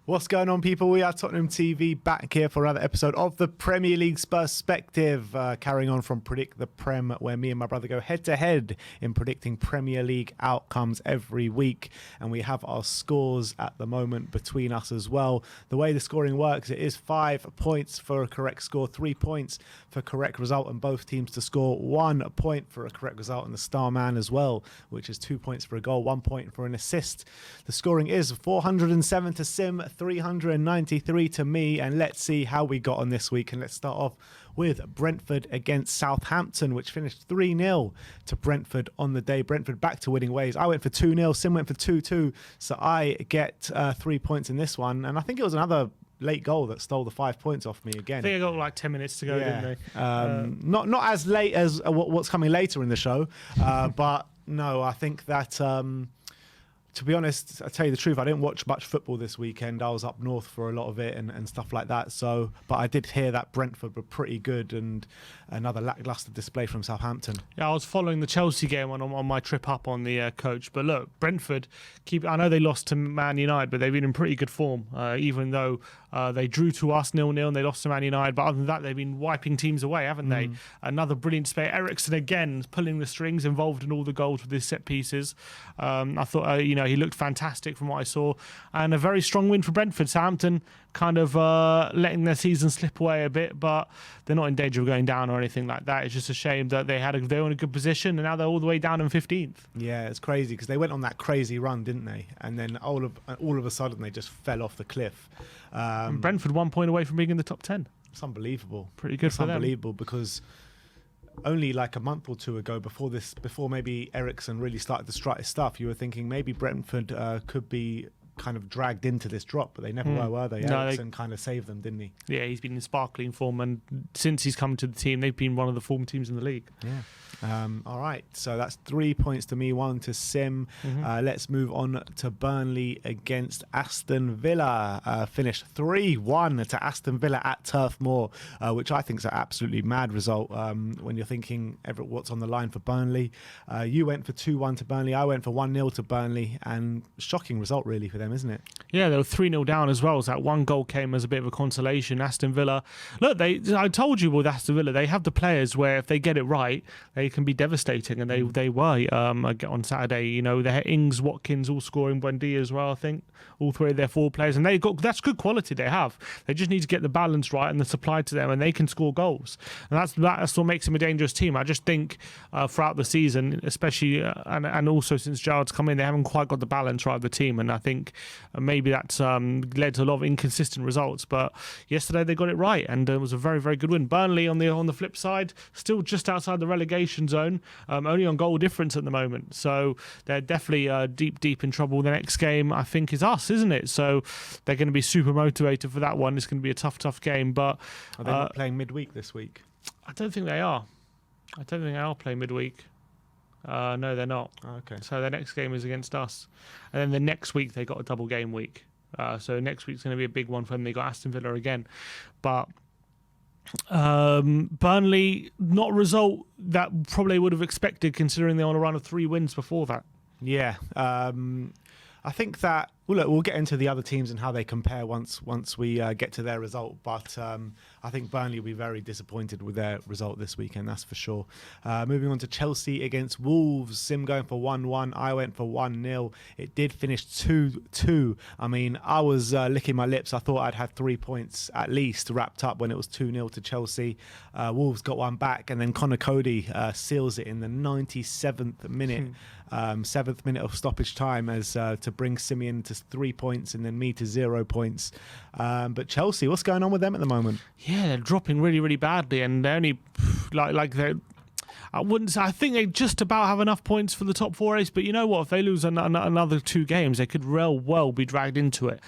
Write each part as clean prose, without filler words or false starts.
What's going on, people? We are Tottenham TV, back here for another episode of the Premier League Perspective, carrying on from Predict the Prem, where me and my brother go head-to-head in predicting Premier League outcomes every week. And we have our scores at the moment between us as well. The way the scoring works, it is 5 points for a correct score, 3 points for correct result, and both teams to score 1 point for a correct result, and the star man as well, which is 2 points for a goal, 1 point for an assist. The scoring is 407 to Sim, 393 to me, and let's see how we got on this week. And let's start off with Brentford against Southampton, which finished 3-0 to Brentford on the day. Brentford back to winning ways. I went for 2-0, Sim went for 2-2, so I get 3 points in this one, and I think it was another late goal that stole the 5 points off me again. I think I got like 10 minutes to go, didn't they? Not as late as what's coming later in the show, but no, I think that... to be honest, I tell you the truth, I didn't watch much football this weekend. I was up north for a lot of it and stuff like that. So, but I did hear that Brentford were pretty good, and another lackluster display from Southampton. Yeah, I was following the Chelsea game on my trip up on the coach. But look, Brentford, I know they lost to Man United, but they've been in pretty good form, even though they drew to us 0-0 and they lost to Man United. But other than that, they've been wiping teams away, haven't they? Another brilliant display. Eriksen again pulling the strings, involved in all the goals with his set pieces. I thought, he looked fantastic from what I saw, and a very strong win for Brentford. Southampton kind of letting their season slip away a bit, but they're not in danger of going down or anything like that. It's just a shame that they were in a good position, and now they're all the way down in 15th. Yeah, it's crazy because they went on that crazy run, didn't they? And then all of a sudden they just fell off the cliff. Brentford 1 point away from being in the top 10. It's unbelievable. Pretty good for them. Unbelievable, because only like a month or two ago, before maybe Eriksen really started to strut his stuff, you were thinking maybe Brentford could be kind of dragged into this drop, but they never were they? Eriksen kind of saved them, didn't he? Yeah, he's been in sparkling form, and since he's come to the team, they've been one of the form teams in the league. Yeah. All right, so that's 3 points to me, 1 to Sim. Let's move on to Burnley against Aston Villa. Finished 3-1 to Aston Villa at Turf Moor, which I think is an absolutely mad result when you're thinking what's on the line for Burnley. You went for 2-1 to Burnley, I went for 1-0 to Burnley, and shocking result really for them, isn't it? Yeah, they were 3-0 down as well, so that one goal came as a bit of a consolation. Aston Villa, look, I told you with Aston Villa, they have the players where if they get it right, they can be devastating, and they were on Saturday. They had Ings, Watkins all scoring, Buendia as well, I think, all three of their 4 players, and that's good quality they have. They just need to get the balance right and the supply to them, and they can score goals, and that's what makes them a dangerous team. I just think throughout the season, especially and also since Gerrard's come in, they haven't quite got the balance right of the team, and I think maybe that's led to a lot of inconsistent results. But yesterday they got it right, and it was a very, very good win. Burnley on the flip side, still just outside the relegation zone, only on goal difference at the moment, so they're definitely deep in trouble. The next game I think is us, isn't it? So they're going to be super motivated for that one. It's going to be a tough game. But are they not playing midweek this week? I don't think they are. I don't think they are playing midweek. No, they're not. Okay. So their next game is against us, and then the next week they got a double game week. So next week's going to be a big one for them. They got Aston Villa again, but Burnley, not a result that probably would have expected, considering they're on a run of 3 wins before that. Yeah, I think that we'll get into the other teams and how they compare once we get to their result. But I think Burnley will be very disappointed with their result this weekend, that's for sure. Moving on to Chelsea against Wolves. Sim going for 1-1. I went for 1-0. It did finish 2-2. I mean, I was licking my lips. I thought I'd had 3 points at least wrapped up when it was 2-0 to Chelsea. Wolves got one back, and then Connor Cody seals it in the 97th minute. 7th minute of stoppage time to bring Simeon to 3 points and then me to 0 points. But Chelsea, what's going on with them at the moment? Yeah, they're dropping really, really badly, and they're only they're. I think they just about have enough points for the top 4 race, but you know what? If they lose another 2 games, they could well be dragged into it.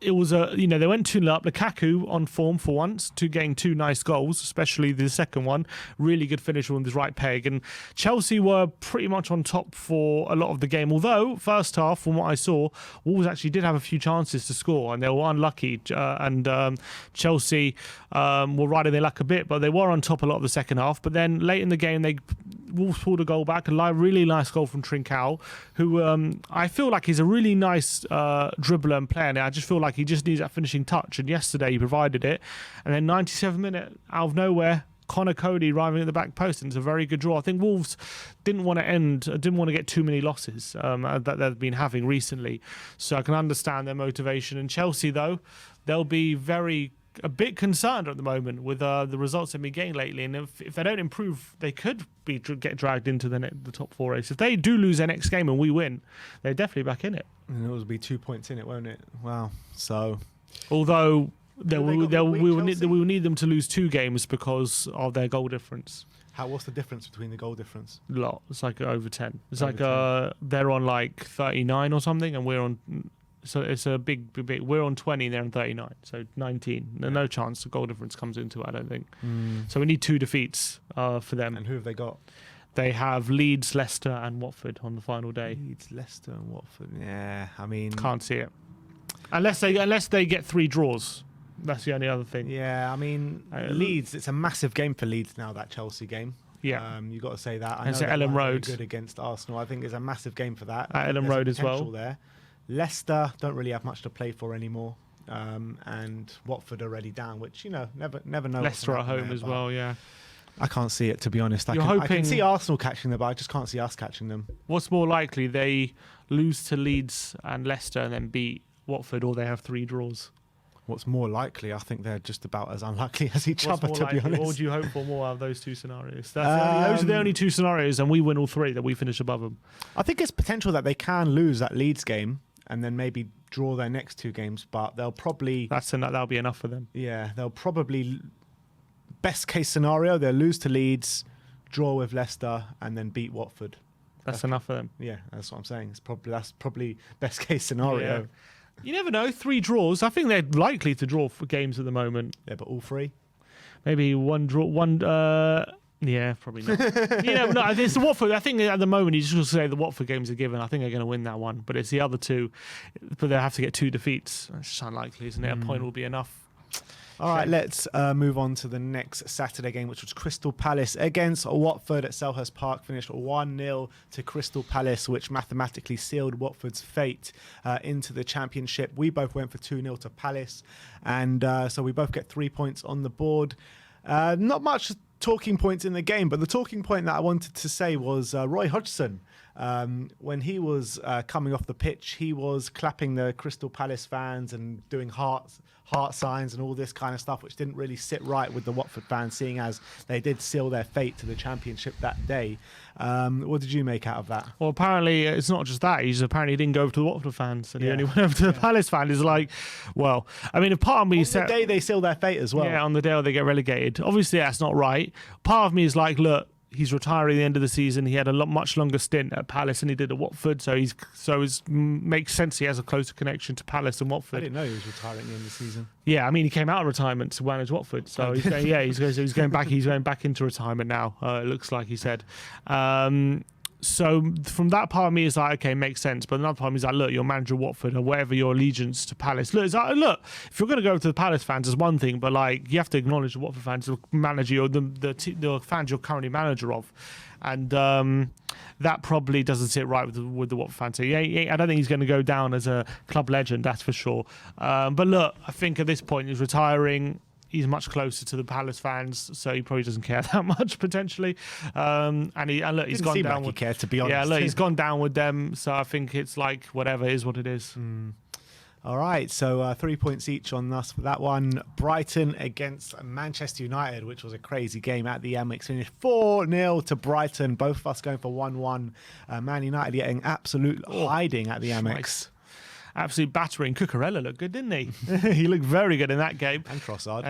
It was they went 2-0 up. Lukaku on form for once, getting 2 nice goals, especially the second one. Really good finish on his right peg. And Chelsea were pretty much on top for a lot of the game. Although, first half, from what I saw, Wolves actually did have a few chances to score, and they were unlucky. And Chelsea were riding their luck a bit, but they were on top a lot of the second half. But then late in the game, Wolves pulled a goal back. A really nice goal from Trincao, who I feel like he's a really nice dribbler and player. And I just feel like he just needs that finishing touch. And yesterday he provided it. And then 97th minute, out of nowhere, Connor Cody arriving at the back post, and it's a very good draw. I think Wolves didn't want to get too many losses that they've been having recently. So I can understand their motivation. And Chelsea, though, they'll be a bit concerned at the moment with the results they've been getting lately, and if they don't improve, they could get dragged into the top 4 race. If they do lose their next game and we win, they're definitely back in it. And it will be 2 points in it, won't it? Wow. So, although we will need them to lose 2 games because of their goal difference. What's the difference between the goal difference? A lot. It's like over 10. It's over like 10. They're on like 39 or something, and we're on. So it's a big. We're on 20, they're on 39. So 19. Yeah. No chance the goal difference comes into it, I don't think. So we need 2 defeats for them. And who have they got? They have Leeds, Leicester, and Watford on the final day. Leeds, Leicester, and Watford. Yeah, I mean, can't see it unless they get 3 draws. That's the only other thing. Yeah, I mean, Leeds. It's a massive game for Leeds now. That Chelsea game. Yeah, you got to say that. I know it's at Ellen Road. Good against Arsenal. I think it's a massive game for that. At Ellen Road as well. There. Leicester don't really have much to play for anymore, and Watford already down, which never know. Leicester at home as well. Yeah, I can't see it, to be honest. I can see Arsenal catching them, but I just can't see us catching them. What's more likely, they lose to Leeds and Leicester and then beat Watford, or they have 3 draws? What's more likely? I think they're just about as unlikely as each other, to be honest. What would you hope for more out of those 2 scenarios? Those are the only 2 scenarios, and we win all 3, that we finish above them. I think it's potential that they can lose that Leeds game and then maybe draw their next 2 games, but they'll probably... That'll be enough for them. Yeah, they'll probably... Best case scenario, they'll lose to Leeds, draw with Leicester, and then beat Watford. That's enough for them. Yeah, that's what I'm saying. That's probably best case scenario. Yeah. You never know. 3 draws. I think they're likely to draw for games at the moment. Yeah, but all 3? Maybe 1 draw. Yeah, probably not. No, it's the Watford. I think at the moment you just say the Watford games are given. I think they're going to win that one, but it's the other 2. But they'll have to get 2 defeats. It's just unlikely, isn't it? A point will be enough. All right, let's move on to the next Saturday game, which was Crystal Palace against Watford at Selhurst Park. Finished 1-0 to Crystal Palace, which mathematically sealed Watford's fate into the Championship. We both went for 2-0 to Palace, and so we both get 3 points on the board. Not much talking points in the game, but the talking point that I wanted to say was Roy Hodgson. When he was coming off the pitch, he was clapping the Crystal Palace fans and doing heart signs and all this kind of stuff, which didn't really sit right with the Watford fans, seeing as they did seal their fate to the Championship that day. What did you make out of that? Well, apparently it's not just that. He didn't go over to the Watford fans, and he only went over to the Palace fans. He's like, well, I mean, if part of me said... On the day they seal their fate as well. Yeah, on the day they get relegated. Obviously, that's not right. Part of me is like, look, he's retiring at the end of the season. He had a much longer stint at Palace than he did at Watford, so it makes sense he has a closer connection to Palace and Watford. I didn't know he was retiring at the end of the season. Yeah, I mean, he came out of retirement to manage Watford, so he's going back. He's going back into retirement now. It looks like he said. So from that part of me is like, okay, makes sense. But another part of me is like, look, you're manager of Watford or whatever your allegiance to Palace. Look, if you're going to go to the Palace fans, it's one thing, but like you have to acknowledge the Watford fans, the manager, or the fans you're currently manager of, and that probably doesn't sit right with the Watford fans. So I don't think he's going to go down as a club legend, that's for sure. But look, I think at this point he's retiring. He's much closer to the Palace fans, so he probably doesn't care that much potentially. And look, he's gone down. Like he cared, to be honest. Yeah, look, he's gone down with them, so I think it's like whatever is what it is. All right, so 3 points each on us for that one. Brighton against Manchester United, which was a crazy game at the Amex. Finished 4-0 to Brighton. Both of us going for 1-1. Man United getting absolute hiding at the Amex. Nice. Absolute battering. Cucurella looked good, didn't he? He looked very good in that game. And Trossard.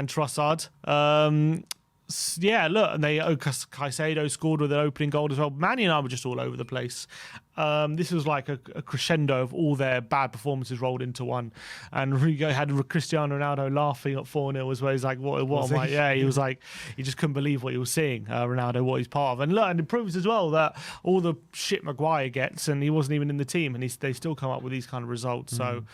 Yeah, look, and Caicedo scored with an opening goal as well. Man United were just all over the place. this was like a crescendo of all their bad performances rolled into one. And Rigo had Cristiano Ronaldo laughing at 4-0 as well. He's like, what am I? Yeah, he was like, he just couldn't believe what he was seeing, Ronaldo, what he's part of. And look, and it proves as well that all the shit Maguire gets, and he wasn't even in the team, and they still come up with these kind of results. So,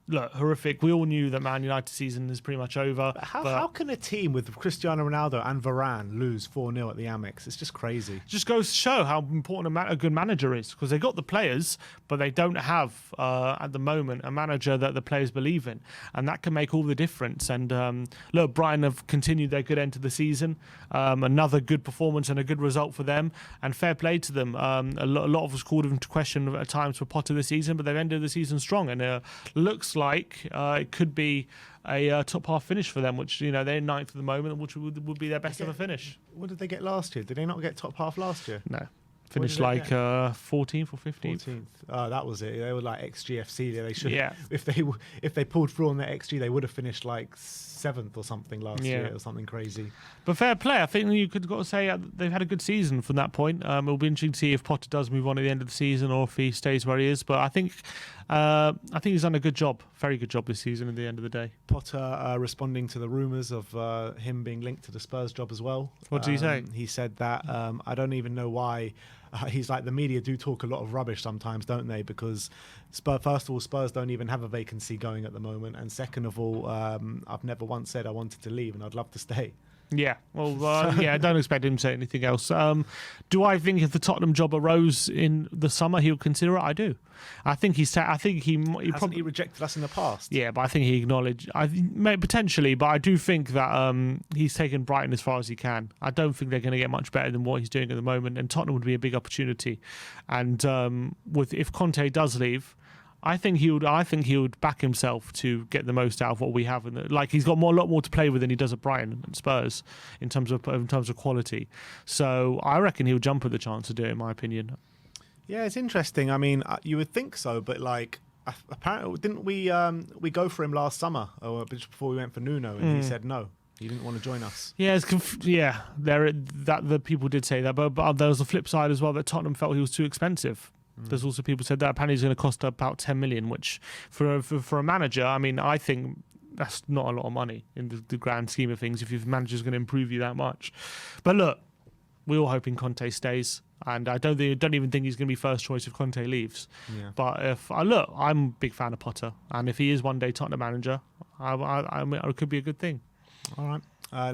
look, horrific. We all knew that Man United season is pretty much over. But how can a team with Cristiano Ronaldo and Varane lose 4-0 at the Amex? It's just crazy. Just goes to show how important a good manager is, because they got the players, but they don't have at the moment a manager that the players believe in, and that can make all the difference. And look, Brighton have continued their good end to the season. Another good performance and a good result for them, and fair play to them. A lot of us called into question at times for Potter this season, but they've ended the season strong, and looks like it could be a top half finish for them, which, you know, they're ninth at the moment, which would be their best ever finish. What did they get last year? Did they not get top half last year? No. Finished like 14th or 15th. 14th. Oh, that was it. They were like XGFC. They should. Yeah. If they pulled through on their XG, they would have finished like 7th or something last year, or something crazy. But fair play. I think you could got to say they've had a good season from that point. It'll be interesting to see if Potter does move on at the end of the season or if he stays where he is. But I think he's done a good job, very good job this season. At the end of the day, Potter responding to the rumours of him being linked to the Spurs job as well. What did he say? He said that I don't even know why. He's like, the media do talk a lot of rubbish sometimes, don't they? Because first of all, Spurs don't even have a vacancy going at the moment, and second of all, I've never once said I wanted to leave, and I'd love to stay. Yeah, well, I don't expect him to say anything else. Do I think if the Tottenham job arose in the summer, he'll consider it? I do. I think he Hasn't he rejected us in the past? Yeah, but I think he acknowledged, potentially, but I do think that he's taken Brighton as far as he can. I don't think they're going to get much better than what he's doing at the moment, and Tottenham would be a big opportunity. And if Conte does leave, I think he would back himself to get the most out of what we have. Like, he's got a lot more to play with than he does at Brighton and Spurs in terms of quality. So I reckon he'll jump at the chance to do it, in my opinion. Yeah, it's interesting. I mean, you would think so, but like, apparently, didn't we go for him last summer, or just before we went for Nuno, and he said no. He didn't want to join us. Yeah, the people did say that, but there was a flip side as well, that Tottenham felt he was too expensive. There's also people said that apparently he's going to cost about 10 million, which for a manager, I mean, I think that's not a lot of money in the grand scheme of things if your manager's going to improve you that much. But look, we're all hoping Conte stays, and I don't even think he's going to be first choice if Conte leaves. Yeah. But I'm a big fan of Potter, and if he is one day Tottenham manager, it could be a good thing. All right,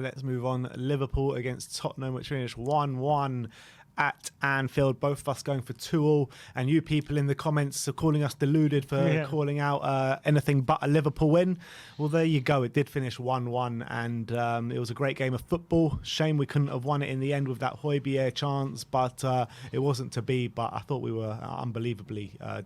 let's move on. Liverpool against Tottenham, which finished 1-1 at Anfield, both of us going for 2-2, and you people in the comments are calling us deluded for calling out anything but a Liverpool win. Well, there you go. It did finish 1-1, and it was a great game of football. Shame we couldn't have won it in the end with that Højbjerg chance, but it wasn't to be. But I thought we were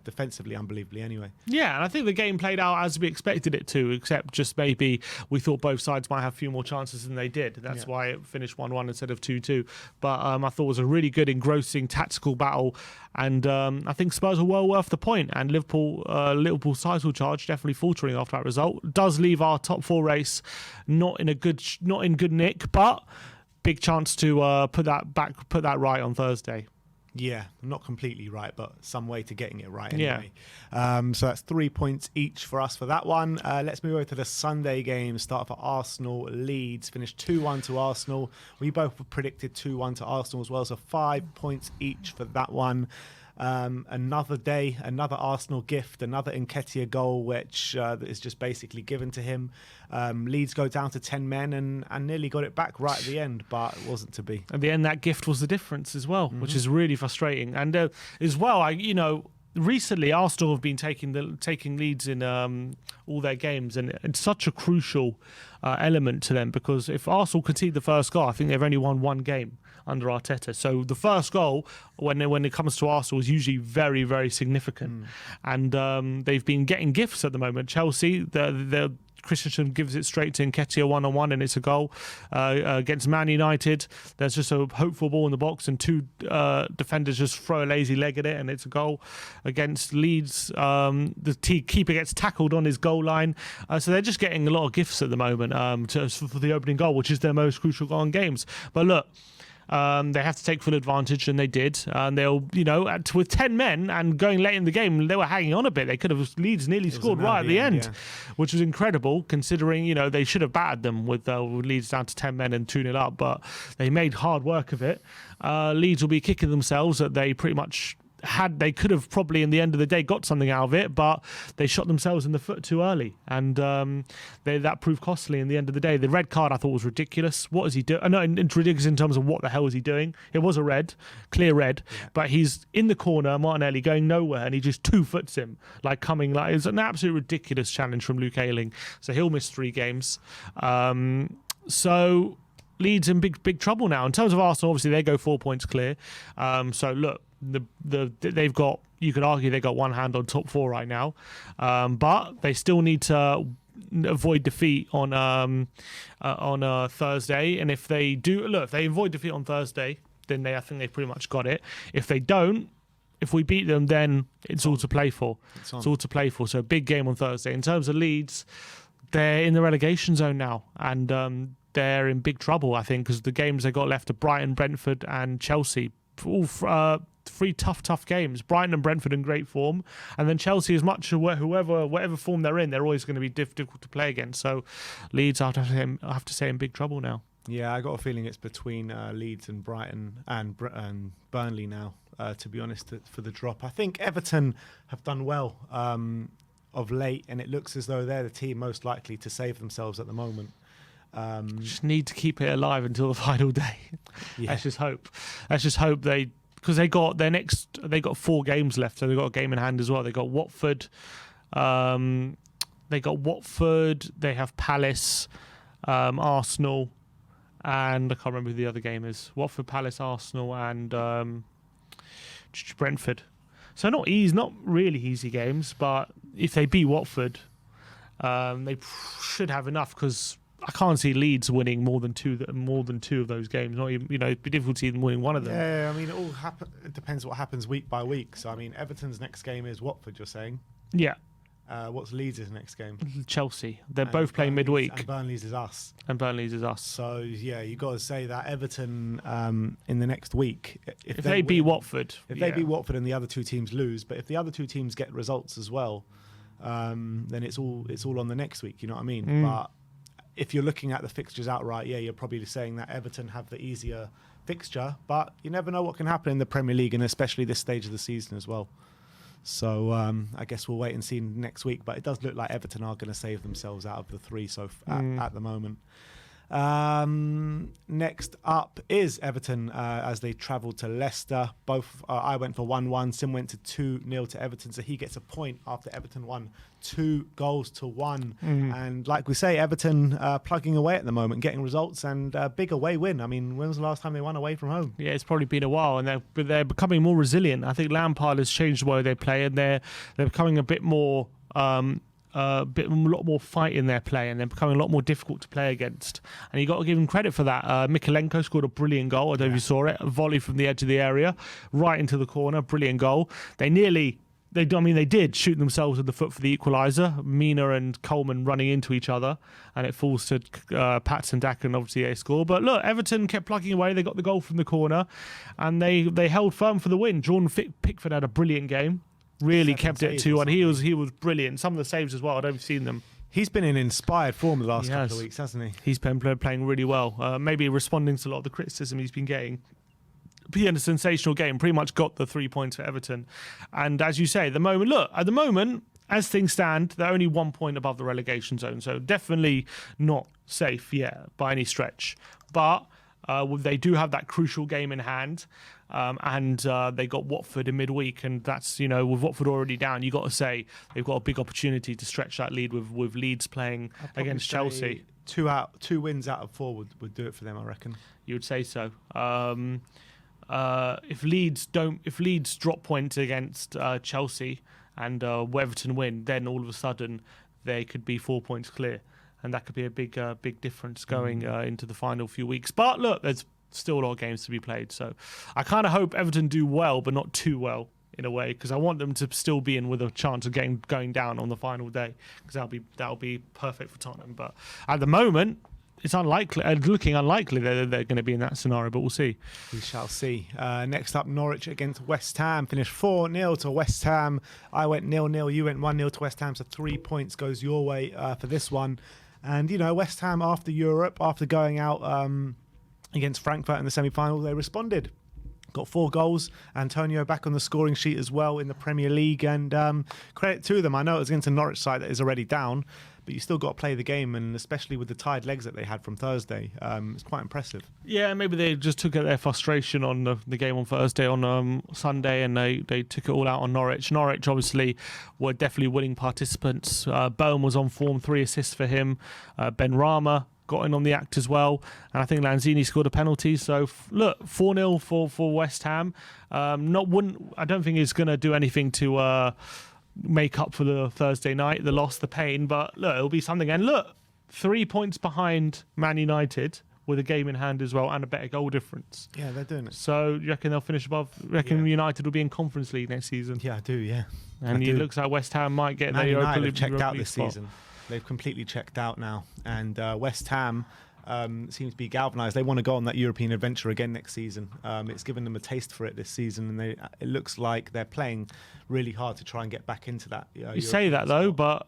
defensively unbelievably anyway. Yeah, and I think the game played out as we expected it to, except just maybe we thought both sides might have a few more chances than they did. That's why it finished 1-1 instead of 2-2. But I thought it was a really good, engrossing tactical battle, and I think Spurs are well worth the point, and Liverpool's title charge definitely faltering after that result does leave our top 4 race not in good nick, but big chance to put that right on Thursday. Yeah, not completely right, but some way to getting it right anyway. Yeah. So that's 3 points each for us for that one. Let's move over to the Sunday game. Start for Arsenal. Leeds finished 2-1 to Arsenal. We both predicted 2-1 to Arsenal as well, so 5 points each for that one. Another day, another Arsenal gift, another Nketiah goal, which is just basically given to him. Leeds go down to 10 men and nearly got it back right at the end, but it wasn't to be. At the end, that gift was the difference as well, which is really frustrating. And as well, recently Arsenal have been taking leads in all their games, and it's such a crucial element to them, because if Arsenal concede the first goal, I think they've only won one game under Arteta. So the first goal, when it comes to Arsenal, is usually very, very significant. And they've been getting gifts at the moment. Chelsea, the Christensen gives it straight to Nketiah one-on-one, and it's a goal. Against Man United, there's just a hopeful ball in the box, and two defenders just throw a lazy leg at it, and it's a goal. Against Leeds, the keeper gets tackled on his goal line. So they're just getting a lot of gifts at the moment for the opening goal, which is their most crucial goal in games. But look, They have to take full advantage, and they did. And they'll, with 10 men and going late in the game, they were hanging on a bit. They could have Leeds nearly scored right at the end, which was incredible considering, they should have battered them with Leeds down to 10 men and 2-0 up, but they made hard work of it. Leeds will be kicking themselves that they pretty much they could have probably in the end of the day got something out of it, but they shot themselves in the foot too early, and that proved costly in the end of the day. The red card I thought was ridiculous. What is he doing? No, it's ridiculous in terms of what the hell is he doing. It was a red, clear red, but he's in the corner, Martinelli going nowhere, and he just 2-foots him, it's an absolute ridiculous challenge from Luke Ayling. So he'll miss 3 games. So Leeds in big trouble now. In terms of Arsenal, obviously they go 4 points clear. So look, they've got, you could argue they've got one hand on top 4 right now, but they still need to avoid defeat on Thursday. And if they do, look, if they avoid defeat on Thursday, then I think they've pretty much got it. If they don't, if we beat them, then it's all to play for. It's all to play for. So a big game on Thursday. In terms of Leeds, they're in the relegation zone now, and they're in big trouble, I think, because the games they got left are Brighton, Brentford, and Chelsea. All 3 tough games. Brighton and Brentford in great form, and then Chelsea, as much as whatever form they're in, they're always going to be difficult to play against. So Leeds, I have to say, in big trouble now. Yeah, I got a feeling it's between Leeds and Brighton and Burnley now, to be honest, for the drop. I think Everton have done well of late, and it looks as though they're the team most likely to save themselves at the moment. Just need to keep it alive until the final day. Let's just hope because they got 4 games left, so they've got a game in hand as well. They got Watford, they have Palace, Arsenal, and I can't remember who the other game is. Watford, Palace, Arsenal, and Brentford. So not really easy games, but if they beat Watford, they should have enough, because I can't see Leeds winning more than two of those games. Not even, it'd be difficult to even winning one of them. Yeah, I mean, it depends what happens week by week. So I mean, Everton's next game is Watford, you're saying? Yeah. What's Leeds' next game? Chelsea. They're both playing midweek. And Burnley's is us. So yeah, you got to say that Everton in the next week, if they beat Watford, they beat Watford and the other 2 teams lose, but if the other 2 teams get results as well, then it's all on the next week. You know what I mean? But if you're looking at the fixtures outright, you're probably saying that Everton have the easier fixture, but you never know what can happen in the Premier League, and especially this stage of the season as well. So I guess we'll wait and see next week, but it does look like Everton are going to save themselves out of the 3 at the moment. Next up is Everton as they travel to Leicester. Both I went for 1-1. Sim went to 2-0 to Everton, so he gets a point after Everton won 2-1. And like we say, Everton plugging away at the moment, getting results, and a big away win. I mean, when was the last time they won away from home? Yeah, it's probably been a while, and they're becoming more resilient. I think Lampard has changed the way they play, and they're becoming a bit more. A lot more fight in their play, and they're becoming a lot more difficult to play against. And you got to give them credit for that. Mikolenko scored a brilliant goal. I don't know if you saw it. A volley from the edge of the area, right into the corner. Brilliant goal. They did shoot themselves in the foot for the equaliser. Mina and Coleman running into each other, and it falls to Patson Daka, and obviously they score. But look, Everton kept plugging away. They got the goal from the corner, and they held firm for the win. Jordan Pickford had a brilliant game. Really kept it at 2-1. He was brilliant. Some of the saves as well. I don't know if you've seen them. He's been in inspired form the last couple of weeks, hasn't he? He's been playing really well. Maybe responding to a lot of the criticism he's been getting. But he had a sensational game. Pretty much got the 3 points for Everton. And as you say, at the moment, as things stand, they're only 1 point above the relegation zone. So definitely not safe yet by any stretch. But they do have that crucial game in hand. And they got Watford in midweek, and that's, with Watford already down, you got to say they've got a big opportunity to stretch that lead with Leeds playling against Chelsea. 2 wins out of 4 would do it for them, I reckon. You would say so. If Leeds drop points against Chelsea and Everton win, then all of a sudden they could be 4 points clear, and that could be a big difference going into the final few weeks. But look, there's still a lot of games to be played, so I kind of hope Everton do well, but not too well in a way, because I want them to still be in with a chance of going down on the final day, because that'll be perfect for Tottenham. But at the moment, it's unlikely, looking unlikely that they're going to be in that scenario, but we'll see. We shall see. Next up, Norwich against West Ham. Finished 4-0 to West Ham. I went 0-0. You went 1-0 to West Ham. So 3 points goes your way for this one. And, you know, West Ham after Europe, after going out against Frankfurt in the semi-final, they responded. Got 4 goals. Antonio back on the scoring sheet as well in the Premier League. And credit to them. I know it was against a Norwich side that is already down, but you still got to play the game, and especially with the tired legs that they had from Thursday, it's quite impressive. Yeah, maybe they just took out their frustration on the game on Thursday, on Sunday, and they took it all out on Norwich. Norwich, obviously, were definitely winning participants. Bowen was on form, 3 assists for him. Ben Rama got in on the act as well, and I think Lanzini scored a penalty. So look, 4-0 for West Ham. I don't think it's going to do anything to make up for the Thursday night, the loss, the pain, but look, it'll be something. And look, 3 points behind Man United with a game in hand as well and a better goal difference. Yeah, they're doing it. So you reckon they'll finish above? You reckon United will be in Conference League next season? Yeah, I do, yeah. And it looks like West Ham might get their Europa League. Checked out this season. They've completely checked out now. And West Ham seems to be galvanised. They want to go on that European adventure again next season. It's given them a taste for it this season, and it looks like they're playing really hard to try and get back into that. You say that though, but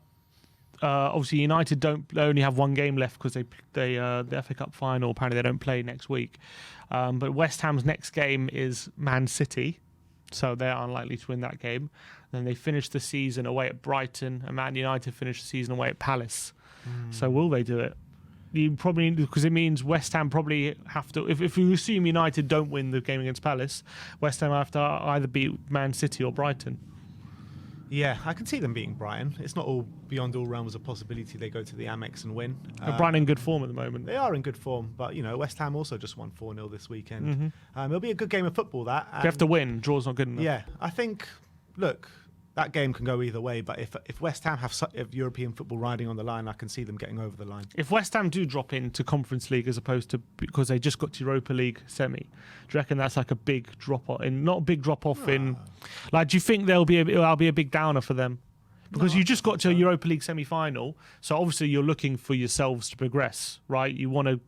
obviously United they only have 1 game left because the FA Cup final, apparently they don't play next week. But West Ham's next game is Man City, so they're unlikely to win that game. Then they finish the season away at Brighton, and Man United finish the season away at Palace. So will they do it? You probably, because it means West Ham probably have to. If you assume United don't win the game against Palace, West Ham have to either beat Man City or Brighton. Yeah, I can see them beating Brighton. It's not all beyond all realms of possibility they go to the Amex and win. Brighton in good form at the moment. They are in good form, but, you know, West Ham also just won 4-0 this weekend. It'll be a good game of football, that. They have to win. Draw's not good enough. Yeah, I think, look, that game can go either way, but if West Ham have European football riding on the line, I can see them getting over the line. If West Ham do drop into Conference League as opposed to, because they just got to Europa League semi, do you reckon that's like a big drop off? Not a big drop off in, like, do you think it'll be a big downer for them? Because you just got to a Europa League semi final, so obviously you're looking for yourselves to progress, right? You want to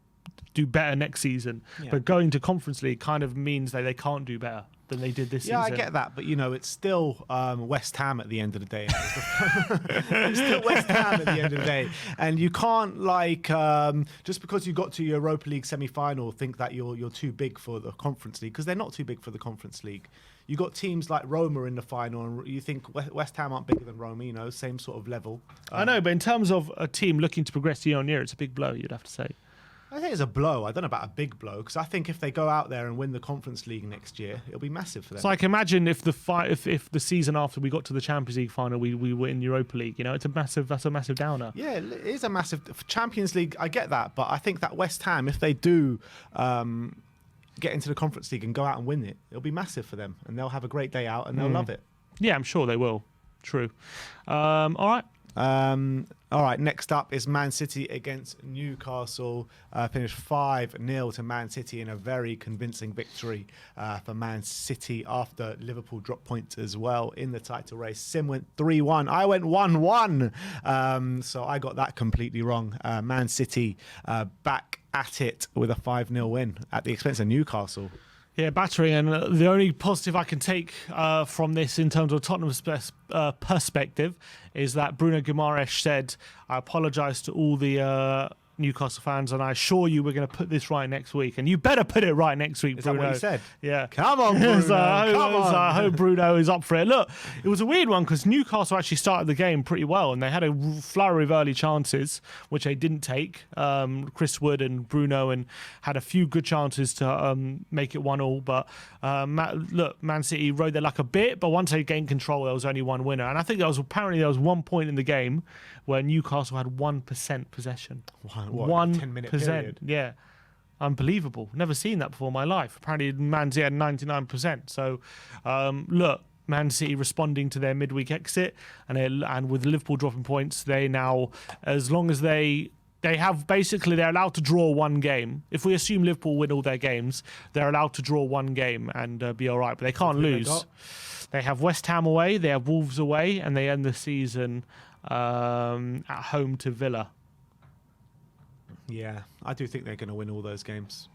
do better next season, but going to Conference League kind of means that they can't do better than they did this season. Yeah, I get that, but, you know, it's still West Ham at the end of the day. It's still West Ham at the end of the day. And you can't, like, just because you got to Europa League semi-final, think that you're too big for the Conference League, because they're not too big for the Conference League. You got teams like Roma in the final, and you think West Ham aren't bigger than Roma, you know, same sort of level. I know, but in terms of a team looking to progress year on year, it's a big blow, you'd have to say. I think it's a blow. I don't know about a big blow, because I think if they go out there and win the Conference League next year, it'll be massive for them. It's like, imagine if if the season after we got to the Champions League final, we were in Europa League. You know, that's a massive downer. Yeah, it is a massive Champions League. I get that, but I think that West Ham, if they do get into the Conference League and go out and win it, it'll be massive for them, and they'll have a great day out and they'll love it. Yeah, I'm sure they will. True. All right. All right, next up is Man City against Newcastle. Finished 5-0 to Man City in a very convincing victory for Man City after Liverpool dropped points as well in the title race. Sim went 3-1. I went 1-1. So I got that completely wrong. Man City back at it with a 5-0 win at the expense of Newcastle. Yeah, battering, and the only positive I can take from this in terms of Tottenham's perspective is that Bruno Guimaraes said, I apologise to all the Newcastle fans, and I assure you we're going to put this right next week. And you better put it right next week, Bruno. Is that what he said? Yeah. Come on, Bruno. Come on. I hope Bruno is up for it. Look, it was a weird one because Newcastle actually started the game pretty well, and they had a flurry of early chances, which they didn't take. Chris Wood and Bruno and had a few good chances to make it 1-1. But Man City rode their luck a bit, but once they gained control, there was only one winner. And I think there was 1 point in the game where Newcastle had 1% possession. What, 10-minute period? Yeah. Unbelievable. Never seen that before in my life. Apparently, Man City had 99%. So, look, Man City responding to their midweek exit, and with Liverpool dropping points, they now, as long as they have basically, they're allowed to draw one game. If we assume Liverpool win all their games, they're allowed to draw one game and be all right, but they can't lose. They have West Ham away, they have Wolves away, and they end the season at home to Villa. Yeah, I do think they're going to win all those games.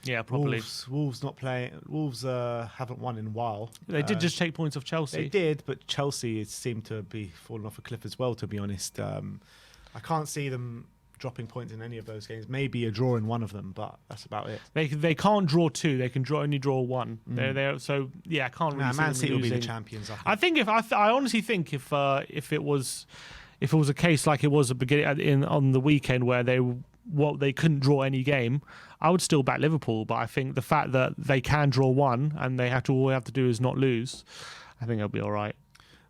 Yeah, probably. Wolves not playing. Wolves haven't won in a while. They did just take points off Chelsea. They did, but Chelsea seemed to be falling off a cliff as well, to be honest. I can't see them dropping points in any of those games. Maybe a draw in one of them, but that's about it. They can't draw two. They can only draw one. They're so yeah. I can't really. Man see City them will be the losing. champions. I think I honestly think if it was a case like it was on the weekend where they couldn't draw any game, I would still back Liverpool. But I think the fact that they can draw one and all they have to do is not lose, I think they'll be all right.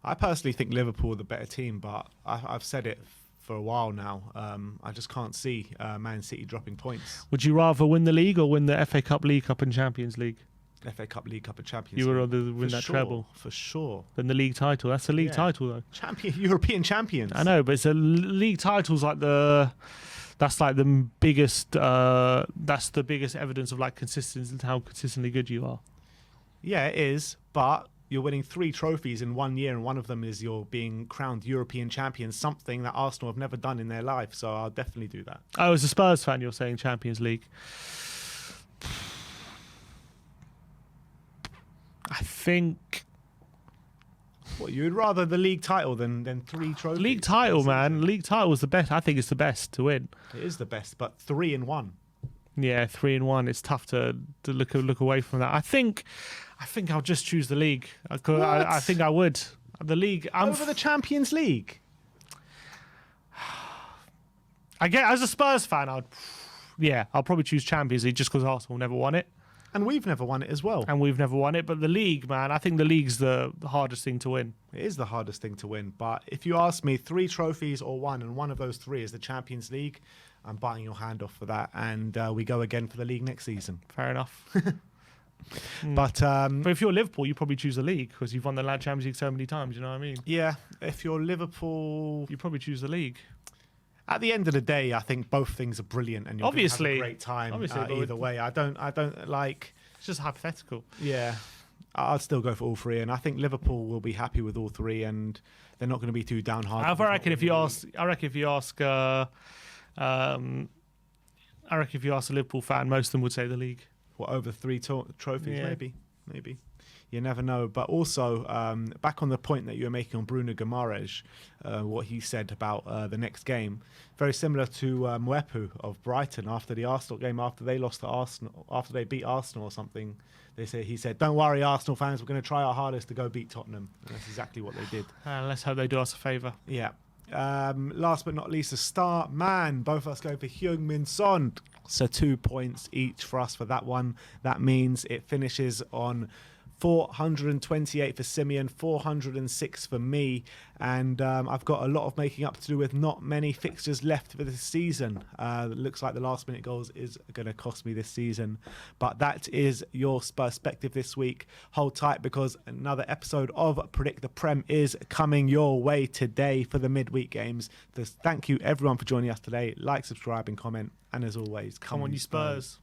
I personally think Liverpool are the better team, but I've said it for a while now. I just can't see Man City dropping points. Would you rather win the league or win the FA Cup, League Cup, and Champions League? FA Cup, League Cup, and Champions You would League. rather win that treble For sure. than the league title. That's the league title though. European champions. I know, but it's a league title's like that's like the biggest. That's the biggest evidence of like consistency and how consistently good you are. Yeah, it is. But you're winning 3 trophies in 1 year, and one of them is you're being crowned European champion, something that Arsenal have never done in their life. So I'll definitely do that. Oh, as a Spurs fan, you're saying Champions League. I think What, you'd rather the league title than 3 trophies? league title, man. League title is the best. I think it's the best to win. It is the best, but 3 in 1. Yeah, 3-1. It's tough to look away from that. I think I'll just choose the league. I think I would. The league. Over the Champions League? I get as a Spurs fan, I'll probably choose Champions League just because Arsenal never won it. And we've never won it as well. And we've never won it. But the league, man, I think the league's the hardest thing to win. It is the hardest thing to win. But if you ask me 3 trophies or 1, and one of those 3 is the Champions League, I'm biting your hand off for that. And we go again for the league next season. Fair enough. But if you're Liverpool, you probably choose the league because you've won the Champions League so many times. You know what I mean? yeah, if you're Liverpool, You probably choose the league. at the end of the day, I think both things are brilliant, and you're gonna have Obviously. a great time Obviously, but either way. I don't like. It's just hypothetical. Yeah, I'd still go for all 3, and I think Liverpool will be happy with all 3, and they're not going to be too downhearted. I reckon if you ask a Liverpool fan, most of them would say the league. What, over 3 trophies? Yeah. Maybe. You never know. But also, back on the point that you were making on Bruno Guimaraes, what he said about the next game, very similar to Mwepu of Brighton after the Arsenal game, after they lost to Arsenal, after they beat Arsenal or something. He said, "Don't worry, Arsenal fans, we're going to try our hardest to go beat Tottenham." And that's exactly what they did. Let's hope they do us a favour. Yeah. Last but not least, a star man. Both of us go for Heung-min Son. So 2 points each for us for that one. That means it finishes on 428 for Simeon, 406 for me, and I've got a lot of making up to do with not many fixtures left for this season. It looks like the last minute goals is going to cost me this season, but that is your perspective this week. Hold tight because another episode of Predict the Prem is coming your way today for the midweek games. So thank you everyone for joining us today. Like, subscribe and comment, and as always, Come on, you Spurs.